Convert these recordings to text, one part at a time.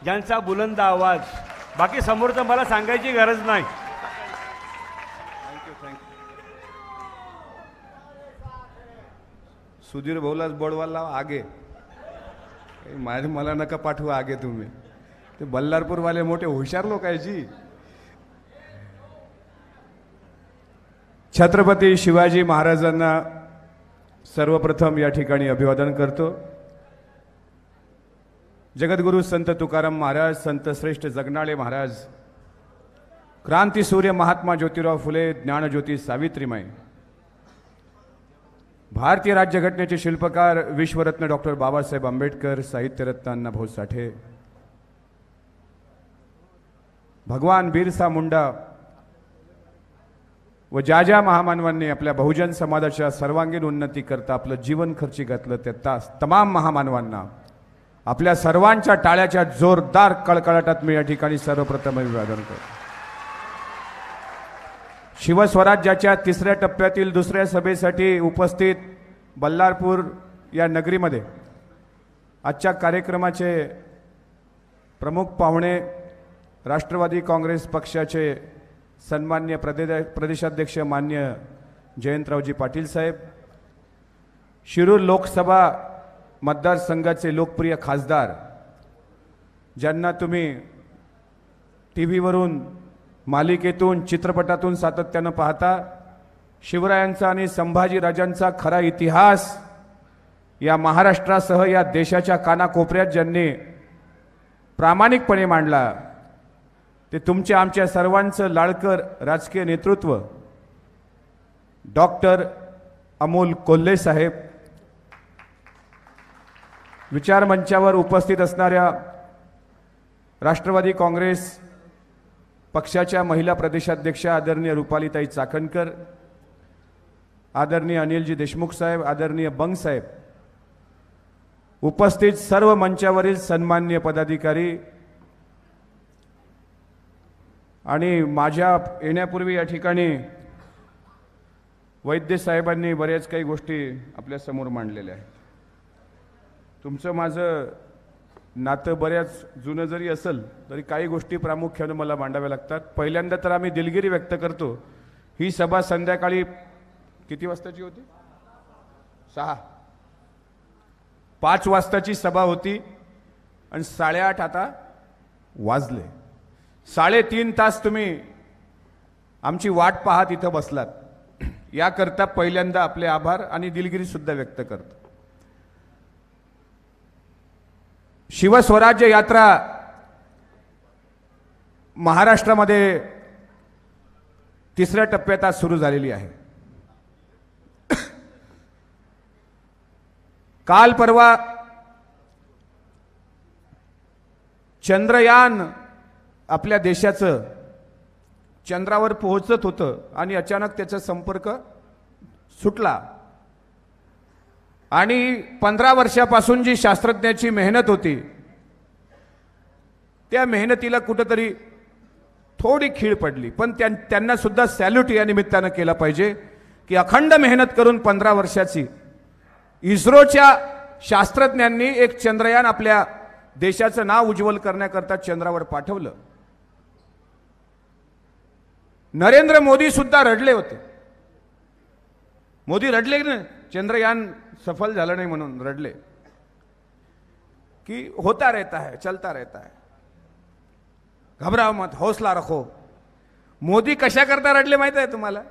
ज्यांचा बुलंद आवाज, बाकी समोरचं मला सांगायची गरज नाही. सुधीर भाऊलाच बोडवायला लावा आगे. मला नका पाठवा आगे तुम्ही. ते बल्लारपूरवाले मोठे हुशार लोक आहे जी. छत्रपती शिवाजी महाराजांना सर्वप्रथम या ठिकाणी अभिवादन करतो. जगद्गुरु संत तुकाराम महाराज, संत श्रेष्ठ जगनाळे महाराज, क्रांतीसूर्य महात्मा ज्योतिराव फुले, ज्ञानज्योती सावित्रीमाई, भारतीय राज्यघटनेचे शिल्पकार विश्वरत्न डॉक्टर बाबासाहेब आंबेडकर, साहित्यरत्न अण्णाभाऊ साठे, भगवान बिरसा मुंडा व ज्या ज्या महामानवांनी आपल्या बहुजन समाजाच्या सर्वांगीण उन्नती करता आपलं जीवन खर्ची घातलं त्या तमाम महामानवांना आपल्या सर्वांच्या टाळ्याच्या जोरदार कळकळाटात मी या ठिकाणी सर्वप्रथम अभिवादन करतो. शिवस्वराज्याच्या तिसऱ्या टप्प्यातील दुसऱ्या सभेसाठी उपस्थित बल्लारपूर या नगरीमध्ये आजच्या कार्यक्रमाचे प्रमुख पाहुणे राष्ट्रवादी काँग्रेस पक्षाचे सन्मान्य प्रदेशाध्यक्ष मान्य जयंतरावजी पाटील साहेब, शिरूर लोकसभा मतदारसंघाचे लोकप्रिय खासदार, ज्यांना तुम्ही टीव्हीवरून, मालिकेतून, चित्रपटातून सातत्यानं पाहता, शिवरायांचा आणि संभाजीराजांचा खरा इतिहास या महाराष्ट्रासह या देशाच्या कानाकोपऱ्यात ज्यांनी प्रामाणिकपणे मांडला, ते तुमच्या आमच्या सर्वांचं लाडकर राजकीय नेतृत्व डॉक्टर अमोल कोल्हे साहेब, विचारमंचावर उपस्थित असणाऱ्या राष्ट्रवादी काँग्रेस पक्षाच्या महिला प्रदेशाध्यक्ष आदरणीय रुपालीताई चाकणकर, आदरणीय अनिलजी देशमुख साहेब, आदरणीय बंग साहेब, उपस्थित सर्व मंचावरील सन्मान्य पदाधिकारी आणि माझ्या येण्यापूर्वी या ठिकाणी वैद्य साहेबांनी बऱ्याच काही गोष्टी आपल्या समोर मांडलेल्या आहेत. तुमचं माझं नातं बऱ्याच जुनं जरी असेल तरी काही गोष्टी प्रामुख्याने मला मांडाव्या लागतात. पहिल्यांदा तर आम्ही दिलगिरी व्यक्त करतो. ही सभा संध्याकाळी किती वाजताची होती? 5 वाजताची सभा होती आणि 8:30 आता वाजले. 3.5 तास तुम्ही आमची वाट पाहत इथं बसलात. याकरता पहिल्यांदा आपले आभार आणि दिलगिरी सुद्धा व्यक्त करतो. शिवस्वराज्य यात्रा महाराष्ट्रामध्ये तिसऱ्या टप्प्यात आज सुरू झालेली आहे. काल परवा चंद्रयान आपल्या देशाचं चंद्रावर पोहोचत होतं आणि अचानक त्याचा संपर्क सुटला आणि 15 वर्षापासून जी शास्त्रज्ञाची मेहनत होती त्या मेहनतीला कुठेतरी थोडी खीळ पडली. पण त्यांना सुद्धा सॅल्यूट या निमित्तानं केला पाहिजे की अखंड मेहनत करून 15 वर्षाची इस्रोच्या शास्त्रज्ञांनी एक चंद्रयान आपल्या देशाचं नाव उज्ज्वल करण्याकरता चंद्रावर पाठवलं. नरेंद्र मोदी सुद्धा रडले होते. मोदी रडले ना, चंद्रयान सफल झालं नाही म्हणून रडले की होता रहता है, चलता रहता है, घबराओ मत, हौसला रखो. मोदी कशा करता रडले माहित आहे तुम्हाला?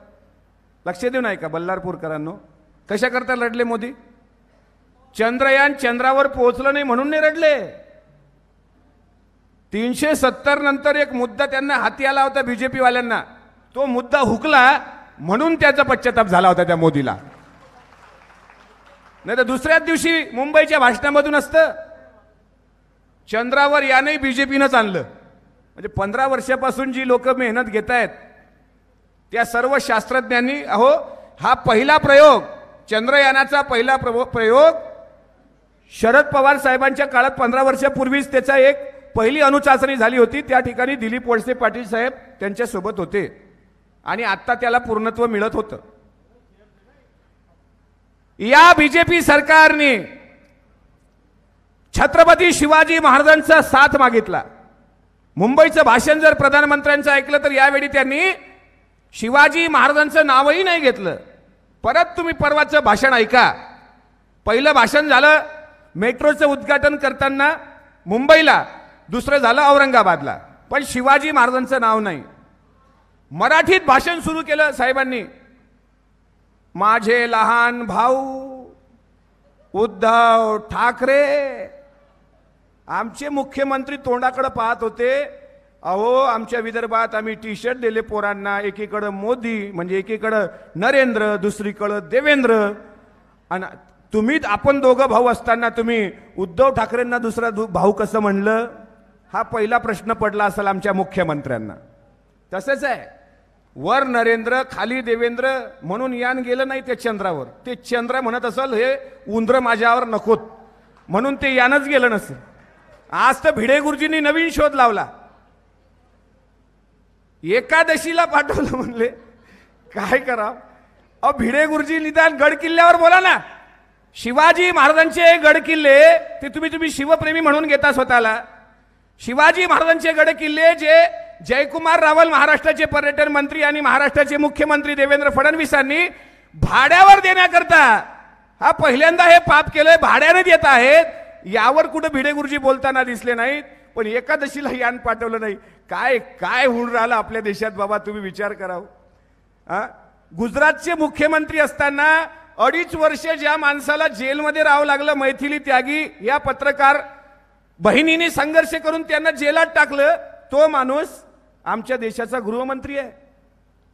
लक्ष देऊ नाही का बल्लारपूरकरांनो? कशा करता रडले मोदी? चंद्रयान चंद्रावर पोहोचलं नाही म्हणून नाही रडले. 370 नंतर एक मुद्दा त्यांना हाती आला होता बीजेपी वाल्यांना, तो मुद्दा हुकला म्हणून त्याचा पश्चाताप झाला होता त्या मोदीला. नाही तर दुसऱ्याच दिवशी मुंबईच्या भाषणामधून असतं चंद्रावर याने बीजेपीनंच आणलं. म्हणजे 15 वर्षापासून जी लोक मेहनत घेत आहेत त्या सर्व शास्त्रज्ञांनी, अहो हा पहिला प्रयोग, चंद्रयानाचा पहिला प्रयोग शरद पवार साहेबांच्या काळात 15 वर्षापूर्वीच त्याचा एक पहिली अणुचाचणी झाली होती. त्या ठिकाणी दिलीप वळसे पाटील साहेब त्यांच्या सोबत होते आणि आता त्याला पूर्णत्व मिळत होतं. या बीजेपी सरकारने छत्रपती शिवाजी महाराजांचा साथ मागितला. मुंबईचं भाषण जर प्रधानमंत्र्यांचं ऐकलं तर यावेळी त्यांनी शिवाजी महाराजांचं नावही नाही घेतलं. परत तुम्ही परवाचं भाषण ऐका. पहिलं भाषण झालं मेट्रोचं उद्घाटन करताना मुंबईला, दुसरं झालं औरंगाबादला, पण शिवाजी महाराजांचं नाव नाही. मराठीत भाषण सुरू केलं साहेबांनी. माझे लहान भाऊ उद्धव ठाकरे. आमचे मुख्यमंत्री तोंडाकडे पाहत होते. अहो, आमच्या विदर्भात आम्ही टी शर्ट दिले पोरांना, एकीकडे मोदी म्हणजे एकीकडे नरेंद्र, दुसरीकडे देवेंद्र, आणि तुम्ही आपण दोघं भाऊ असताना तुम्ही उद्धव ठाकरेंना दुसरा भाऊ कसं म्हणलं? हा पहिला प्रश्न पडला असेल आमच्या मुख्यमंत्र्यांना. तसंच आहे, वर नरेंद्र खाली देवेंद्र म्हणून यान गेलं नाही त्या चंद्रावर. ते चंद्र म्हणत असेल हे उंदर माझ्यावर नकोत म्हणून ते यानच गेलं नसेल. आज तर भिडे गुरुजींनी नवीन शोध लावला. एकादशीला पाठवलं म्हणले. काय करा? अ भिडे गुरुजी निदान गड किल्ल्यावर बोला ना. शिवाजी महाराजांचे गड किल्ले ते तुम्ही शिवप्रेमी म्हणून घेता स्वतःला. शिवाजी महाराजांचे गड किल्ले जे जयकुमार रावल महाराष्ट्राचे पर्यटन मंत्री आणि महाराष्ट्राचे मुख्यमंत्री देवेंद्र फडणवीसांनी भाड्यावर देण्याकरता हा पहिल्यांदा हे पाप केलंय. भाड्याने देत आहेत. यावर कुठे भिडे गुरुजी बोलताना दिसले नाहीत. पण एकादशीला यान पाठवलं नाही. काय काय होऊन राहिलं आपल्या देशात बाबा, तुम्ही विचार करावं. गुजरातचे मुख्यमंत्री असताना 2.5 वर्ष ज्या माणसाला जेलमध्ये राहावं लागलं, मैथिली त्यागी या पत्रकार बहिणीने संघर्ष करून त्यांना जेलात टाकलं, तो माणूस आमच्या देशाचा गृहमंत्री आहे,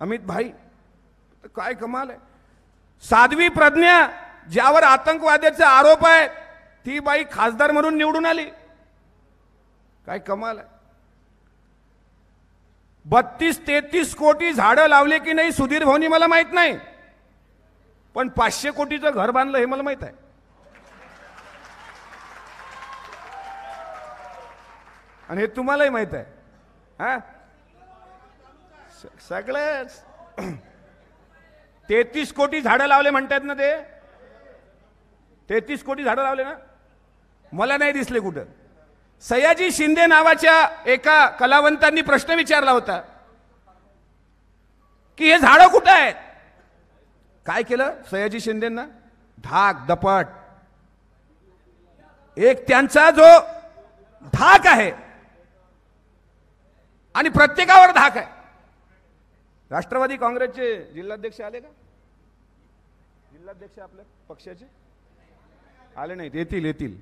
अमित भाई. काय कमाल आहे. साध्वी प्रज्ञा ज्यावर आतंकवादाचा आरोप आहे ती बाई खासदार म्हणून निवडून आली. काय कमाल आहे. 32-33 कोटी झाडं लावले की नाही सुधीर भाऊनी मला माहित नाही, पण 500 कोटीचं घर बांधलं हे मला माहित आहे. आणि हे तुम्हालाही माहित आहे. हा, सगळेच 33 कोटी झाडं लावले म्हणतात ना. ते 33 कोटी झाडं लावले ना. मला नाही दिसले कुठं. सयाजी शिंदे नावाच्या एका कलावंतांनी प्रश्न विचारला होता की हे झाडं कुठं आहेत. काय केलं सयाजी शिंदेंना? धाक दपट. एक त्यांचा जो धाक आहे आणि प्रत्येकावर धाक आहे. राष्ट्रवादी काँग्रेसचे जिल्हाध्यक्ष आले का? जिल्हाध्यक्ष आपल्या पक्षाचे आले नाहीत. येतील.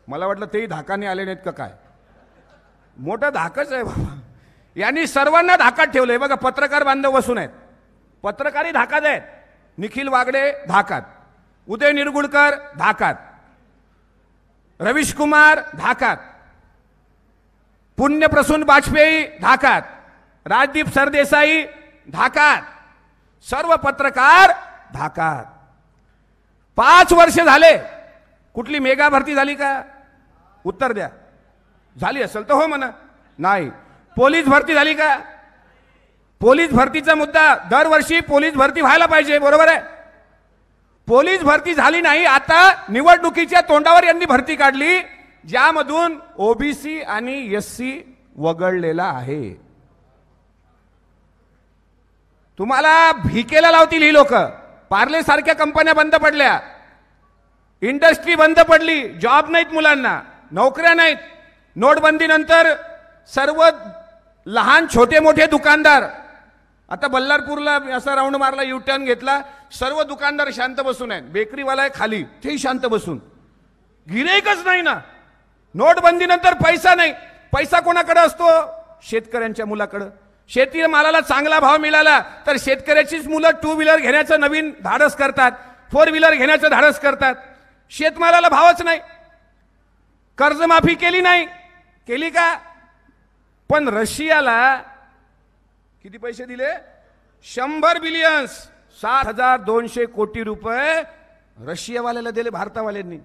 मला वाटलं तेही धाकाने आले नाहीत का काय. मोठा धाकच आहे बाबा. यांनी सर्वांना धाकात ठेवलंय. बघा, पत्रकार बांधव बसून आहेत. पत्रकारही धाकात आहेत. निखिल वागडे धाकात, उदय निरगुडकर धाकात, रवीश कुमार धाकात, पुण्यप्रसून वाजपेयी धाकात, राजदीप सरदेसाई धाकात, सर्व पत्रकार धाकात. 5 वर्ष झाले. कुठली मेगा भरती झाली का? उत्तर द्या. झाली असेल तर हो म्हणा. नाही. पोलीस भरती झाली का? पोलीस भरतीचा मुद्दा, दरवर्षी पोलीस भरती व्हायला पाहिजे, बरोबर आहे. पोलीस भरती झाली नाही. आता निवडणुकीच्या तोंडावर यांनी भरती काढली ज्यामधून ओबीसी आणि एससी वगळलेला आहे. तुम्हाला भिकेला लावतील ही लोक. पार्ले सारख्या कंपन्या बंद पडल्या, इंडस्ट्री बंद पडली, जॉब नाहीत मुलांना, नोकऱ्या नाहीत. नोटबंदीनंतर सर्व लहान छोटे मोठे दुकानदार, आता बल्लारपूरला असा राऊंड मारला, युटर्न घेतला, सर्व दुकानदार शांत बसून आहेत. बेकरीवाला आहे खाली, तेही शांत बसून. गिऱ्हाईकच नाही ना. नोटबंदीनंतर पैसा नाही. पैसा कोणाकडे असतो? शेतकऱ्यांच्या मुलाकडे. शेती मालाला चांगला भाव मिळाला तर शेतकऱ्याचीच मुलं 2 व्हीलर घेण्याचं नवीन धाडस करतात, 4 व्हीलर घेण्याचं धाडस करतात. शेतमालाला भावच नाही. कर्जमाफी केली नाही. केली का? पण रशियाला किती पैसे दिले? 100 बिलियन, 7,200 कोटी रुपये रशियावाल्याला दिले भारतावाल्यांनी.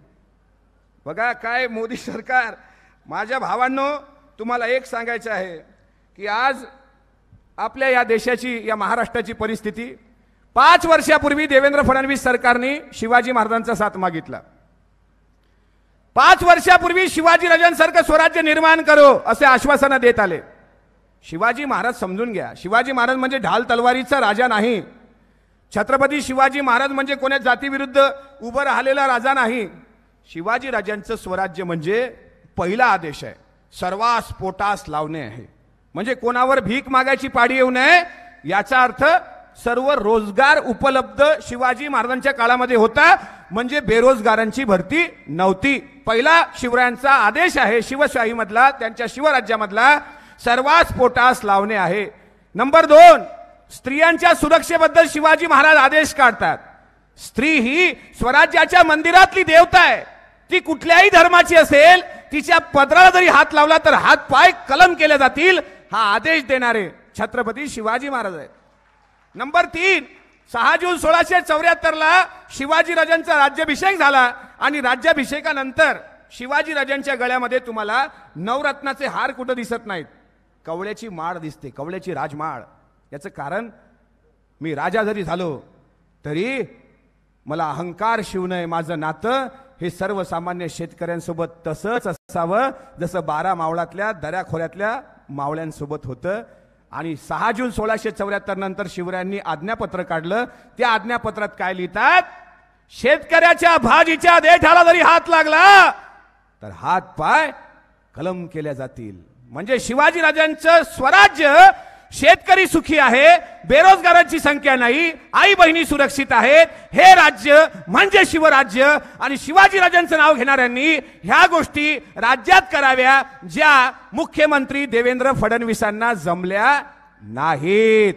बघा काय मोदी सरकार. माझ्या भावांनो, तुम्हाला एक सांगायचं आहे की आज आपल्या या देशाची, या महाराष्ट्राची परिस्थिती, 5 वर्षापूर्वी देवेंद्र फडणवीस सरकारने शिवाजी महाराजांचा साथ मागितला. 5 वर्षापूर्वी शिवाजीराजांसारखं स्वराज्य निर्माण करो असे आश्वासन देत आले. शिवाजी महाराज समजून घ्या, शिवाजी महाराज म्हणजे ढाल तलवारीचा राजा नाही. छत्रपती शिवाजी महाराज म्हणजे कोण्या जातीविरुद्ध उभं राहिलेला राजा नाही. शिवाजी राजांचं स्वराज्य म्हणजे पहिला आदेश आहे, सर्वास पोटास लावणे आहे. म्हणजे कोणावर भीक मागायची पाडी येऊ नये याचा अर्थ सर्व रोजगार उपलब्ध शिवाजी महाराजांच्या काळामध्ये होता. म्हणजे बेरोजगारांची भरती नव्हती. पहिला शिवरायांचा आदेश आहे शिवशाही मधला, त्यांच्या शिवराज्यामधला, सर्वास पोटास लावणे आहे. नंबर 2, स्त्रियांच्या सुरक्षेबद्दल शिवाजी महाराज आदेश काढतात. स्त्री ही स्वराज्याच्या मंदिरातली देवता आहे. ती कुठल्याही धर्माची असेल, तिच्या पदराला जरी हात लावला तर हात पाय कलम केले जातील, हा आदेश देणारे छत्रपती शिवाजी महाराज आहेत. नंबर 3, 6 जून 1674 शिवाजी राजांचा राज्याभिषेक झाला आणि राज्याभिषेकानंतर शिवाजी राजांच्या गळ्यामध्ये तुम्हाला नवरत्नाचे हार कुठं दिसत नाहीत, कवळ्याची माळ दिसते, कवळ्याची राजमाळ. याचं कारण, मी राजा जरी झालो तरी मला अहंकार शिवू नये, माझं नातं हे सर्वसामान्य शेतकऱ्यांसोबत तसंच असावं जसं 12 मावळातल्या दऱ्याखोऱ्यातल्या मावळ्यांसोबत होतं. आणि 6 जून 1674 नंतर शिवरायांनी आज्ञापत्र काढलं. त्या आज्ञापत्रात काय लिहितात, शेतकऱ्याच्या भाजीच्या देठाला जरी हात लागला तर हात पाय कलम केल्या जातील. म्हणजे शिवाजी राजांचं स्वराज्य शेतकरी सुखी आहे, बेरोजगारांची संख्या नाही, आई बहिणी सुरक्षित आहेत, हे राज्य म्हणजे शिवराज्य. आणि शिवाजी राजांचं नाव घेणाऱ्यांनी ह्या गोष्टी राज्यात कराव्या ज्या मुख्यमंत्री देवेंद्र फडणवीसांना जमल्या नाहीत.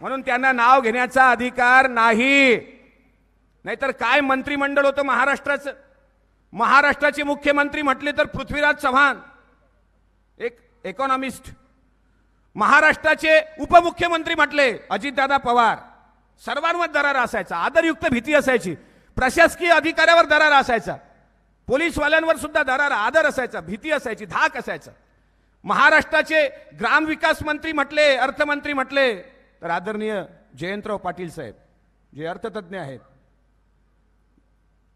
म्हणून त्यांना नाव घेण्याचा अधिकार नाही. नाहीतर काय मंत्रिमंडळ होतं महाराष्ट्राचं. महाराष्ट्राचे मुख्यमंत्री म्हटले तर पृथ्वीराज चव्हाण, एक इकॉनॉमिस्ट. महाराष्ट्राचे उपमुख्यमंत्री म्हटले अजितदादा पवार. सर्वांवर दरार असायचा, आदरयुक्त भीती असायची, प्रशासकीय अधिकाऱ्यावर दरार असायचा, पोलीसवाल्यांवर सुद्धा दरार, आदर असायचा, भीती असायची, धाक असायचा. महाराष्ट्राचे ग्रामविकास मंत्री म्हटले, अर्थमंत्री म्हटले तर आदरणीय जयंतराव पाटील साहेब जे अर्थतज्ञ आहेत.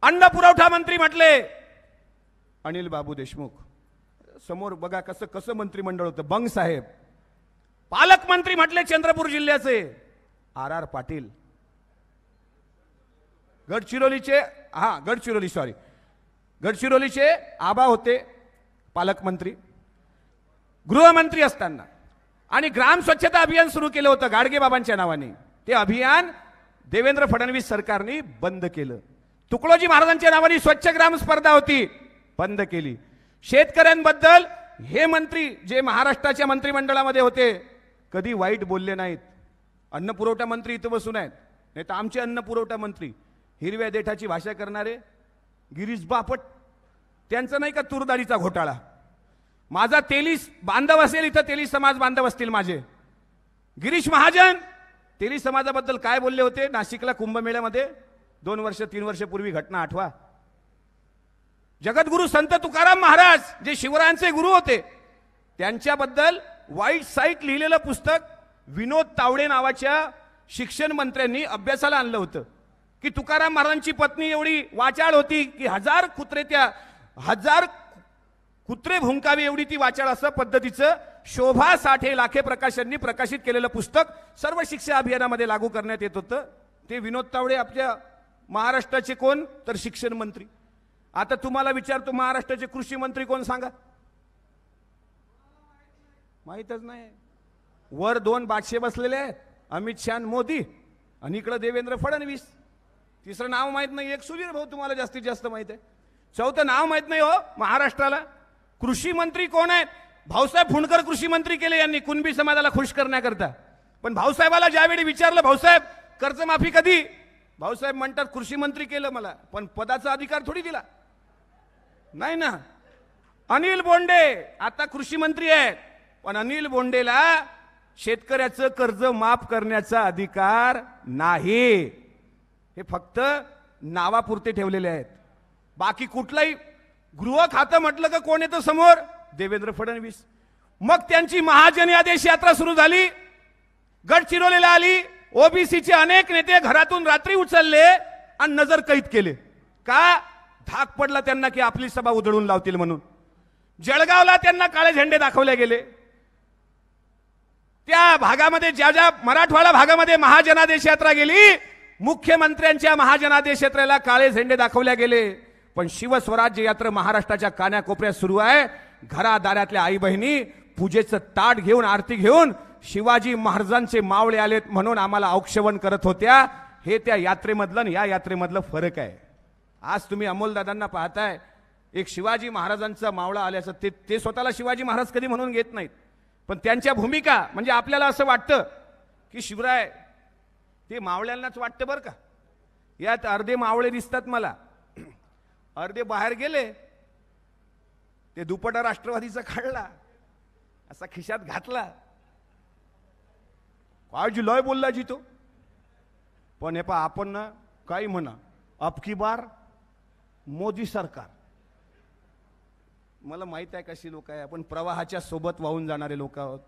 अन्न पुरवठा मंत्री म्हटले अनिल बाबू देशमुख. समोर बघा कसं कसं मंत्रिमंडळ होतं. बंग साहेब. पालकमंत्री म्हटले चंद्रपूर जिल्ह्याचे आर पाटील. गडचिरोलीचे आबा होते पालकमंत्री. गृहमंत्री असताना आणि ग्राम स्वच्छता अभियान सुरू केलं होतं गाडगे बाबांच्या नावाने. ते अभियान देवेंद्र फडणवीस सरकारने बंद केलं. तुकडोजी महाराजांच्या नावाने स्वच्छ ग्राम स्पर्धा होती, बंद केली. शेतकऱ्यांबद्दल हे मंत्री जे महाराष्ट्राच्या मंत्रिमंडळामध्ये होते कधी वाईट बोलले नाहीत. अन्न पुरवठा मंत्री इथं बसून आहेत, नाही तर आमचे अन्न पुरवठा मंत्री हिरव्या देठाची भाषा करणारे गिरीश बापट, त्यांचं नाही का तुरदारीचा घोटाळा. माझा तेली बांधव असेल इथं, तेली समाज बांधव असतील माझे. गिरीश महाजन तेली समाजाबद्दल काय बोलले होते नाशिकला कुंभमेळ्यामध्ये 2 वर्ष 3 वर्षापूर्वी, घटना आठवा. जगद्गुरु संत तुकाराम महाराज जे शिवरायांचे गुरु होते त्यांच्याबद्दल वाईट साईट लिहिलेलं पुस्तक विनोद तावडे नावाच्या शिक्षण मंत्र्यांनी अभ्यासाला आणलं होतं की तुकाराम महाराजांची पत्नी एवढी वाचाळ होती की 1000 कुत्रे भुंकावे एवढी ती वाचाळ, असं पद्धतीचं शोभा साठे लाखे प्रकाशांनी प्रकाशित केलेलं पुस्तक सर्व शिक्षा अभियानामध्ये लागू करण्यात येत होतं. ते विनोद तावडे आपल्या महाराष्ट्राचे कोण तर शिक्षण मंत्री. आता तुम्हाला विचारतो महाराष्ट्राचे कृषी मंत्री कोण सांगा. माहीतच नाही. वर 2 बादशे बसलेले आहेत, अमित शहा मोदी, आणि इकडे देवेंद्र फडणवीस. तिसरं नाव माहित नाही. एक सुधीर भाऊ तुम्हाला जास्तीत जास्त माहित आहे. चौथं नाव माहित नाही हो महाराष्ट्राला. कृषी मंत्री कोण आहेत? भाऊसाहेब फुंडकर कृषी मंत्री केले यांनी कुणबी समाजाला खुश करण्याकरता. पण भाऊसाहेबाला ज्यावेळी विचारलं भाऊसाहेब कर्जमाफी कधी, भाऊसाहेब म्हणतात कृषी मंत्री केलं मला, पण पदाचा अधिकार थोडी दिला नाही ना. अनिल बोंडे आता कृषी मंत्री आहेत, पण अनिल बोंडेला शेतकऱ्याचं कर्ज माफ करण्याचा अधिकार नाही. हे फक्त नावापुरते ठेवलेले आहेत. बाकी कुठलाही गृह खातं म्हटलं का कोण येतं समोर? देवेंद्र फडणवीस. मग त्यांची महाजन आदेश यात्रा सुरू झाली, गडचिरोलीला आली. ओबीसीचे अनेक नेते घरातून रात्री उचलले आणि नजर कैद केले. का? धाक पडला त्यांना की आपली सभा उधळून लावतील म्हणून. जळगावला त्यांना काळे झेंडे दाखवले गेले. त्या भागामध्ये ज्या ज्या मराठवाडा भागामध्ये महाजनादेश यात्रा गेली, मुख्यमंत्र्यांच्या महाजनादेश यात्रेला काळे झेंडे दाखवले गेले. पण शिवस्वराज्य यात्रा महाराष्ट्राच्या कानाकोपऱ्यात सुरू आहे. घरादारातल्या आई बहिणी पूजेचं ताट घेऊन आरती घेऊन शिवाजी महाराजांचे मावळे आलेत म्हणून आम्हाला औक्षवण करत होत्या. हे त्या यात्रेमधलं आणि या यात्रेमधलं फरक आहे. आज तुम्ही अमोलदादांना पाहताय, एक शिवाजी महाराजांचा मावळा आल्याचं ते स्वतःला शिवाजी महाराज कधी म्हणून घेत नाहीत, पण त्यांच्या भूमिका म्हणजे आपल्याला असं वाटतं की शिवराय ते मावळ्यांनाच वाटतं बरं का. यात अर्धे मावळे दिसतात मला, अर्धे बाहेर गेले. ते दुपटा राष्ट्रवादीचा काढला, असा खिशात घातला. काय जी लय बोलला जी तो. पण हे पा आपण ना काही म्हणा, अबकी बार मोदी सरकार. मला माहित आहे कशी लोक आहे आपण, प्रवाहाच्या सोबत वाहून जाणारे लोक आहोत.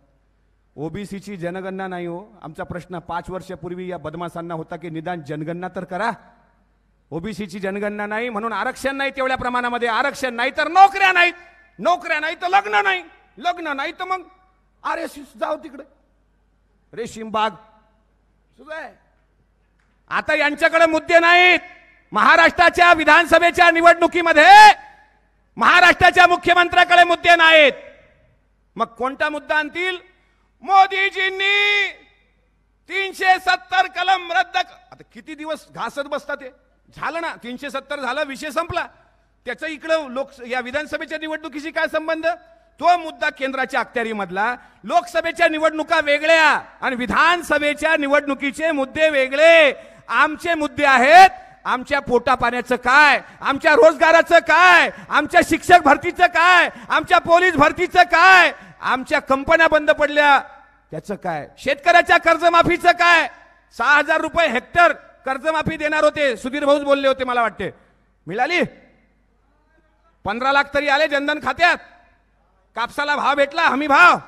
ओबीसीची जनगणना नाही हो. आमचा प्रश्न 5 वर्षापूर्वी या बदमाशांना होता की निदान जनगणना तर करा. ओबीसीची जनगणना नाही म्हणून आरक्षण नाही तेवढ्या प्रमाणामध्ये. आरक्षण नाही तर नोकऱ्या नाहीत, नोकऱ्या नाही तर लग्न नाही, लग्न नाही तर मग RSS जाऊ तिकडे, रेशीम बाग सुद्धा आहे. आता यांच्याकडे मुद्दे नाहीत. महाराष्ट्राच्या विधानसभेच्या निवडणुकीमध्ये महाराष्ट्राच्या मुख्यमंत्र्याकडे मुद्दे नाहीत. मग कोणता मुद्दा आणतील? मोदीजींनी 370 कलम रद्द. आता किती दिवस घासत बसतात ते. झालं ना 370 झालं, विषय संपला. त्याचा इकडं या विधानसभेच्या निवडणुकीशी काय संबंध? तो मुद्दा केंद्राच्या अखत्यारीमधला. लोकसभेच्या निवडणुका वेगळ्या आणि विधानसभेच्या निवडणुकीचे मुद्दे वेगळे. आमचे मुद्दे आहेत आमच्या पोटा पाण्याचं काय, आमच्या रोजगाराचं काय, आमच्या शिक्षक भरतीचं काय, आमच्या पोलीस भरतीचं काय, आमच्या कंपन्या बंद पडल्या त्याचं काय, शेतकऱ्याच्या कर्जमाफीचं काय. 6,000 रुपये हेक्टर कर्जमाफी देणार होते, सुधीर भाऊच बोलले होते मला वाटते. मिळाली? 15 लाख तरी आले जनधन खात्यात. कापसाला भाव भेटला, हमी भाव.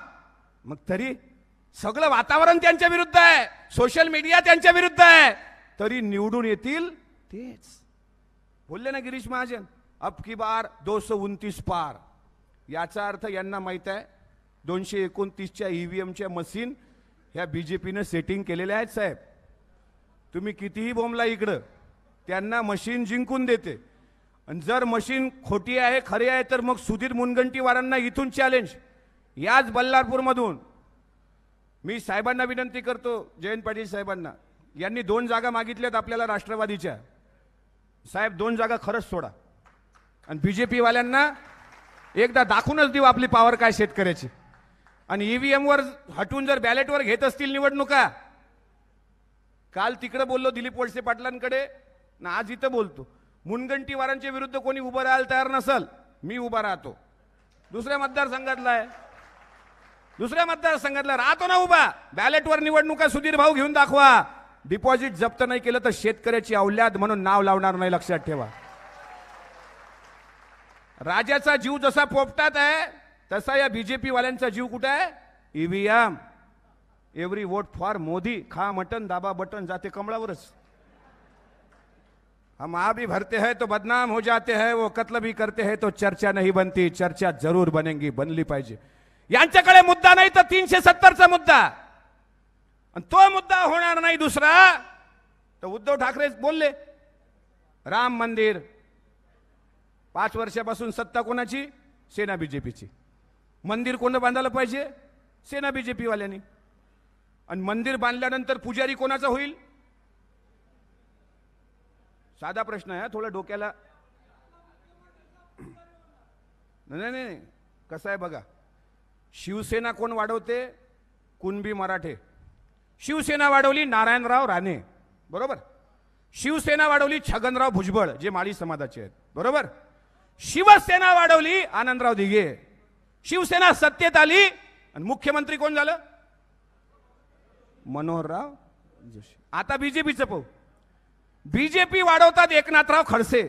मग तरी सगळं वातावरण त्यांच्या विरुद्ध आहे, सोशल मीडिया त्यांच्या विरुद्ध आहे, तरी निवडून येतील तेच. बोलले ना गिरीश महाजन, अब की बार 229 पार. याचा अर्थ यांना माहित आहे 229च्या EVMच्या मशीन ह्या बीजेपीने सेटिंग केलेल्या आहेत साहेब. तुम्ही कितीही बोंबला इकडं, त्यांना मशीन जिंकून देते. आणि जर मशीन खोटी आहे खरी आहे तर मग सुधीर मुनगंटीवारांना इथून चॅलेंज. याच बल्लारपूरमधून मी साहेबांना विनंती करतो, जयंत पाटील साहेबांना, यांनी 2 जागा मागितल्यात आपल्याला राष्ट्रवादीच्या. साहेब 2 जागा खरंच सोडा आणि बीजेपी वाल्यांना एकदा दाखवूनच देऊ आपली पावर काय शेतकऱ्याची. आणि EVM वर हटून जर बॅलेटवर घेत असतील निवडणुका, काल तिकडे बोललो दिलीप वळसे पाटलांकडे ना आज इथं बोलतो, मुनगंटीवारांच्या विरुद्ध कोणी उभं राहायला तयार नसल, मी उभा राहतो. दुसऱ्या मतदारसंघातला आहे, दुसऱ्या मतदारसंघातला राहतो ना उभा. बॅलेटवर निवडणुका सुधीर भाऊ घेऊन दाखवा. डिपॉझिट जप्त नाही केलं तर शेतकऱ्याची अवलाद म्हणून नाव लावणार नाही, लक्षात ठेवा. राजाचा जीव जसा पोपटात आहे तसा या बीजेपी वाल्यांचा जीव कुठे आहे? EVM. Every vote for Modi. खा मटन दाबा बटन, जाते कमळावरच. हम आ भी भरते हैं तो बदनाम हो जाते हैं, वो कत्ल भी करते हैं तो चर्चा नहीं बनती. चर्चा जरूर बनेगी, बनली पाहिजे. यांच्याकडे मुद्दा नाही तर 370चा मुद्दा, आणि तो मुद्दा होणार नाही दुसरा. तर उद्धव ठाकरे बोलले राम मंदिर. 5 वर्षापासून सत्ता कोणाची? सेना बीजेपीची. मंदिर कोण बांधायला पाहिजे? सेना बीजेपी वाल्यांनी. आणि मंदिर बांधल्यानंतर पुजारी कोणाचा होईल? साधा प्रश्न आहे, थोडा डोक्याला. नाही नाही, कसं आहे बघा, शिवसेना कोण वाढवते? कुणबी मराठे. शिवसेना वाढवली नारायणराव राणे, बरोबर. शिवसेना वाढवली छगनराव भुजबळ, जे माळी समाजाचे आहेत, बरोबर. शिवसेना वाढवली आनंदराव दिघे. शिवसेना सत्तेत आली आणि मुख्यमंत्री कोण झालं? मनोहरराव जोशी. आता बीजेपीचं पाहू. बीजेपी वाढवतात एकनाथराव खडसे,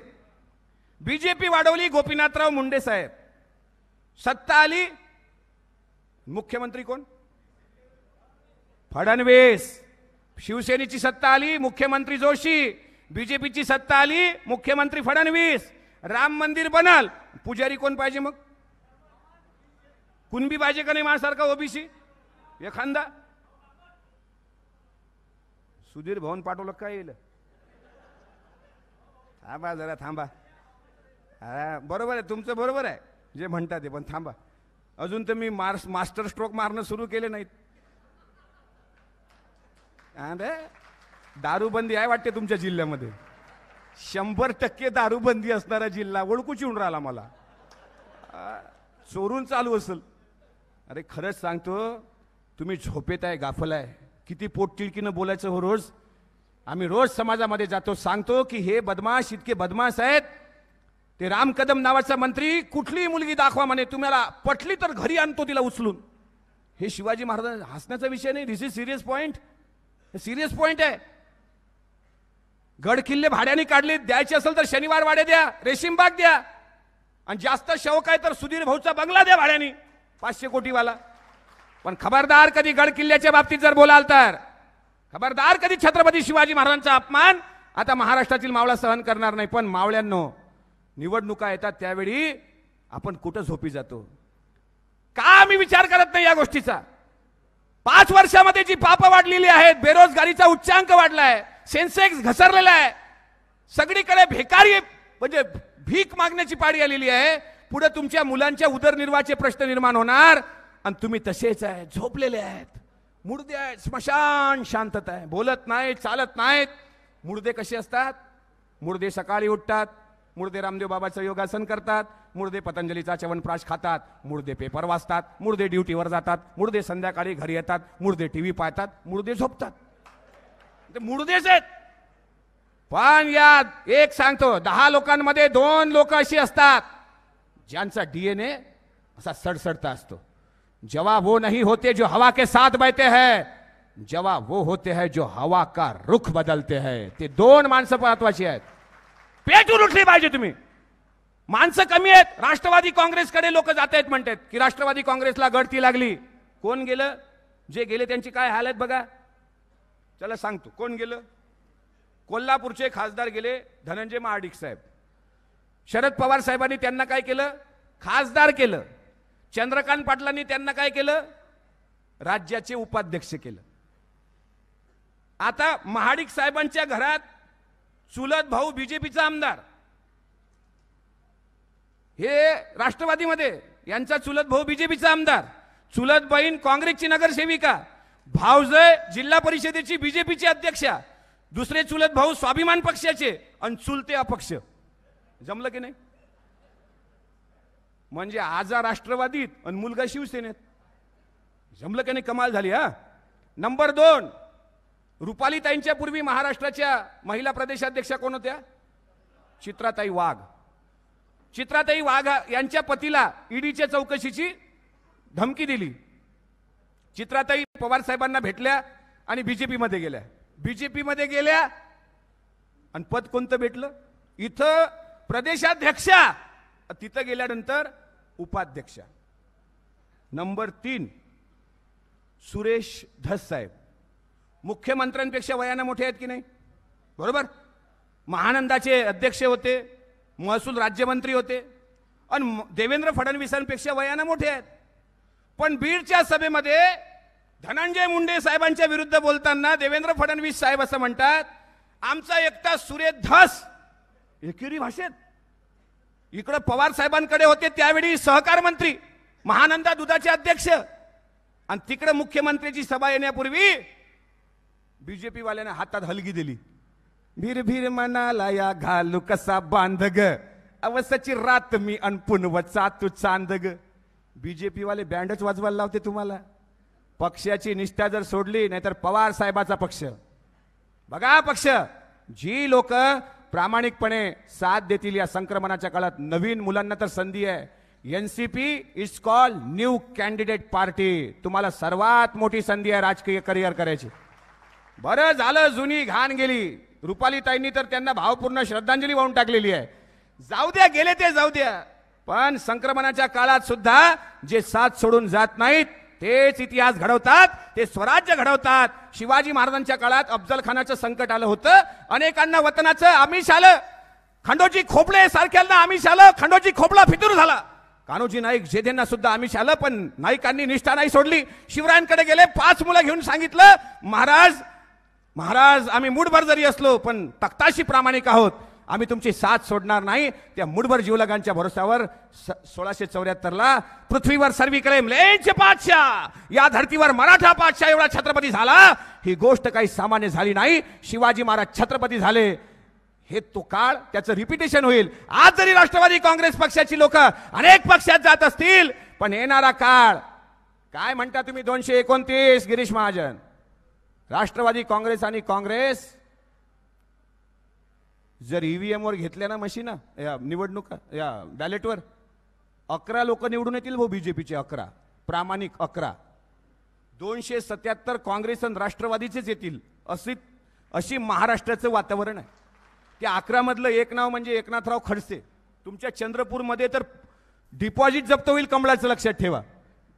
बीजेपी वाढवली गोपीनाथराव मुंडे साहेब. सत्ता आली, मुख्यमंत्री कोण? फडणवीस. शिवसेनेची सत्ता आली, मुख्यमंत्री जोशी. बीजेपीची सत्ता आली, मुख्यमंत्री फडणवीस. राम मंदिर बनल, पुजारी कोण पाहिजे मग? कुणबी पाहिजे का नाही माझ्यासारखा ओबीसी एखादा? सुधीर भवन पाठवलं काय येईल? थांबा जरा थांबा. बरोबर आहे तुमचं, बरोबर आहे जे म्हणतात ते, पण थांबा अजून तर मी मास्टर स्ट्रोक मारणं सुरू केले नाहीत. दारूबंदी आहे वाटते तुमच्या जिल्ह्यामध्ये. 100% दारूबंदी असणारा जिल्हा ओळखूच येऊन राहिला मला. चोरून चालू असेल. अरे खरंच सांगतो, तुम्ही झोपेत आहे, गाफल आहे. किती पोटतिडकीनं बोलायचं हो रोज. आम्ही रोज समाजामध्ये जातो, सांगतो की हे बदमाश इतके बदमाश आहेत. ते राम कदम नावाचा मंत्री कुठलीही मुलगी दाखवा म्हणे, तुम्हाला पटली तर घरी आणतो तिला उचलून. हे शिवाजी महाराज हसण्याचा विषय नाही. This is serious point. Serious point आहे. गड किल्ले भाड्याने काढले, द्यायचे असेल तर शनिवार वाडे द्या, रेशीमबाग द्या, आणि जास्त शौक आहे तर सुधीर भाऊचा बंगला द्या भाड्याने 500 कोटीवाला. पण खबरदार कधी गड किल्ल्याच्या बाबतीत जर बोलाल तर, खबरदार कधी छत्रपती शिवाजी महाराजांचा अपमान आता महाराष्ट्रातील मावळा सहन करणार नाही. पण मावळ्यांनो, निवडणुका येतात त्यावेळी आपण कुठं झोपी जातो? का आम्ही विचार करत नाही या गोष्टीचा? 5 वर्षामध्ये जी पापं वाढलेली आहेत, बेरोजगारीचा उच्चांक वाढलाय, सेन्सेक्स घसरलेला आहे, सगळीकडे भेकारी म्हणजे भीक मागण्याची पाळी आलेली आहे. पुढे तुमच्या मुलांच्या उदरनिर्वाहाचे प्रश्न निर्माण होणार आणि तुम्ही तसेच आहे, झोपलेले आहेत, मुर्दे आहेत. स्मशान शांतता आहे, बोलत नाहीत, चालत नाहीत. मुर्दे कसे असतात? मुर्दे सकाळी उठतात, मुर्दे रामदेव बाबाचं योगासन करतात, मुर्दे पतंजलीचा च्यवनप्राश खातात, मुर्दे पेपर वाचतात, मुर्दे ड्युटीवर जातात, मुर्दे संध्याकाळी घरी येतात, मुर्दे टीव्ही पाहतात, मुर्दे झोपतात. ते मुर्देच आहेत. पण यात एक सांगतो, 10 लोकांमध्ये 2 लोक अशी असतात ज्यांचा डीएनए असा सडसडता असतो. जवा वो नहीं होते जो हवा के साथ बहते हैं, जवा वो होते हैं जो हवा का रुख बदलते हैं. ते 2 माणसं महत्वाची आहेत. पेटून उठली पाहिजे तुम्ही. माणसं कमी आहेत. राष्ट्रवादी काँग्रेसकडे लोक जात आहेत, म्हणतात की राष्ट्रवादी काँग्रेसला गळती लागली. कोण गेलं? जे गेले त्यांची काय हाल आहेत बघा. चला सांगतो कोण गेलं. कोल्हापूरचे खासदार गेले धनंजय महाडिक साहेब. शरद पवार साहेबांनी त्यांना काय केलं? खासदार केलं. चंद्रकांत पाटलांनी त्यांना काय केलं? राज्याचे उपाध्यक्ष केलं. आता महाडिक साहेबांच्या घरात चुलत भाऊ बीजेपीचा आमदार, हे राष्ट्रवादीमध्ये, यांचा चुलत भाऊ बीजेपीचा आमदार, चुलत बहीण काँग्रेसची नगरसेविका, भाऊजय जिल्हा परिषदेची बीजेपीची अध्यक्षा, दुसरे चुलत भाऊ स्वाभिमान पक्षाचे आणि चुलते अपक्ष. जमलं की नाही? म्हणजे आजा राष्ट्रवादीत आणि मुलगा शिवसेनेत. जमलं की नाही? कमाल झाली. हा. नंबर 2, रुपालीताईंच्या पूर्वी महाराष्ट्राच्या महिला प्रदेशाध्यक्षा कोण होत्या? चित्राताई वाघ. चित्राताई वाघ यांच्या पतीला ईडीच्या चौकशीची धमकी दिली. चित्राताई पवार साहेबांना भेटल्या आणि बीजेपी मध्ये गेल्या. बीजेपी मध्ये गेल्या आणि पद कोणतं भेटलं? इथं प्रदेशाध्यक्षा, तिथं गेल्यानंतर उपाध्यक्षा. नंबर 3, सुरेश धस साहेब, मुख्यमंत्र्यांपेक्षा वयाने मोठे आहेत की नाही? बरोबर. महानंदाचे अध्यक्ष होते, महसूल राज्यमंत्री होते आणि देवेंद्र फडणवीसांपेक्षा वयाने मोठे आहेत. पण बीडच्या सभेमध्ये धनंजय मुंडे साहेबांच्या विरुद्ध बोलताना देवेंद्र फडणवीस साहेब असं म्हणतात, आमचा एकटा सुरेश धस. एकेरी भाषेत. इकडे पवार साहेबांकडे होते त्यावेळी सहकार मंत्री, महानंदा दुधाचे अध्यक्ष, आणि तिकडे मुख्यमंत्र्याची सभा येण्यापूर्वी बीजेपी वाल्याने हातात हलगी दिली. भीर भीर मनाला या घालू कसा बांध ग, अवसची रात मी अनपुन वचा तू चांद ग. बीजेपी वाले बँडच वाजवायला लावते तुम्हाला. पक्षाची निष्ठा जर सोडली, नाहीतर पवार साहेबाचा पक्ष बघा. पक्ष जी लोक प्रामाणिकपणे साथ देतील या संक्रमणाच्या काळात. नवीन मुलांना तर संधी आहे. NCP is called new candidate party. तुम्हाला सर्वात मोठी संधी आहे राजकीय करिअर करायची. बरं झालं जुनी घाण गेली. रुपालीताईंनी तर त्यांना भावपूर्ण श्रद्धांजली वाहून टाकलेली आहे. जाऊ द्या, गेले ते जाऊ द्या. पण संक्रमणाच्या काळात सुद्धा जे साथ सोडून जात नाहीत तेच इतिहास घडवतात, ते स्वराज्य घडवतात. शिवाजी महाराजांच्या काळात अफजल खानाचं संकट आलं होतं, अनेकांना वतनाचं आमिष आलं. खंडोजी खोपडे सारख्यांना आमिष आलं, खंडोजी खोपडा फितूर झाला. कान्होजी नाईक जेधेंना सुद्धा आमिष आलं, पण नाईकांनी निष्ठा नाही सोडली. शिवरायांकडे गेले, 5 मुलं घेऊन सांगितलं, महाराज आम्ही मूठभर जरी असलो पण तख्ताशी प्रामाणिक आहोत, आम्ही तुमची साथ सोडणार नाही. त्या मूठभर जीवलगांच्या भरोश्यावर 1674 पृथ्वीवर सर्वीकडे म्लेच्छ पातशाह, या धर्तीवर मराठा पातशाह एवढा छत्रपती झाला. ही गोष्ट काही सामान्य झाली नाही. शिवाजी महाराज छत्रपती झाले. हे तो काळ, त्याचं रिपिटेशन होईल. आज जरी राष्ट्रवादी काँग्रेस पक्षाची लोक अनेक पक्षात जात असतील, पण येणारा काळ काय म्हणता तुम्ही 229 गिरीश महाजन, राष्ट्रवादी काँग्रेस आणि काँग्रेस जर ईव्हीएम वर घेतल्या ना मशीन, या निवडणुका या बॅलेटवर 11 लोक निवडून येतील भाऊ, बीजेपीचे 11 प्रामाणिक 11, 277 काँग्रेस आणि राष्ट्रवादीचेच येतील. अशी महाराष्ट्राचं वातावरण आहे. त्या 11 मधलं एक नाव म्हणजे एकनाथराव खडसे. तुमच्या चंद्रपूरमध्ये तर डिपॉझिट जप्त होईल कमळाचं, लक्षात ठेवा.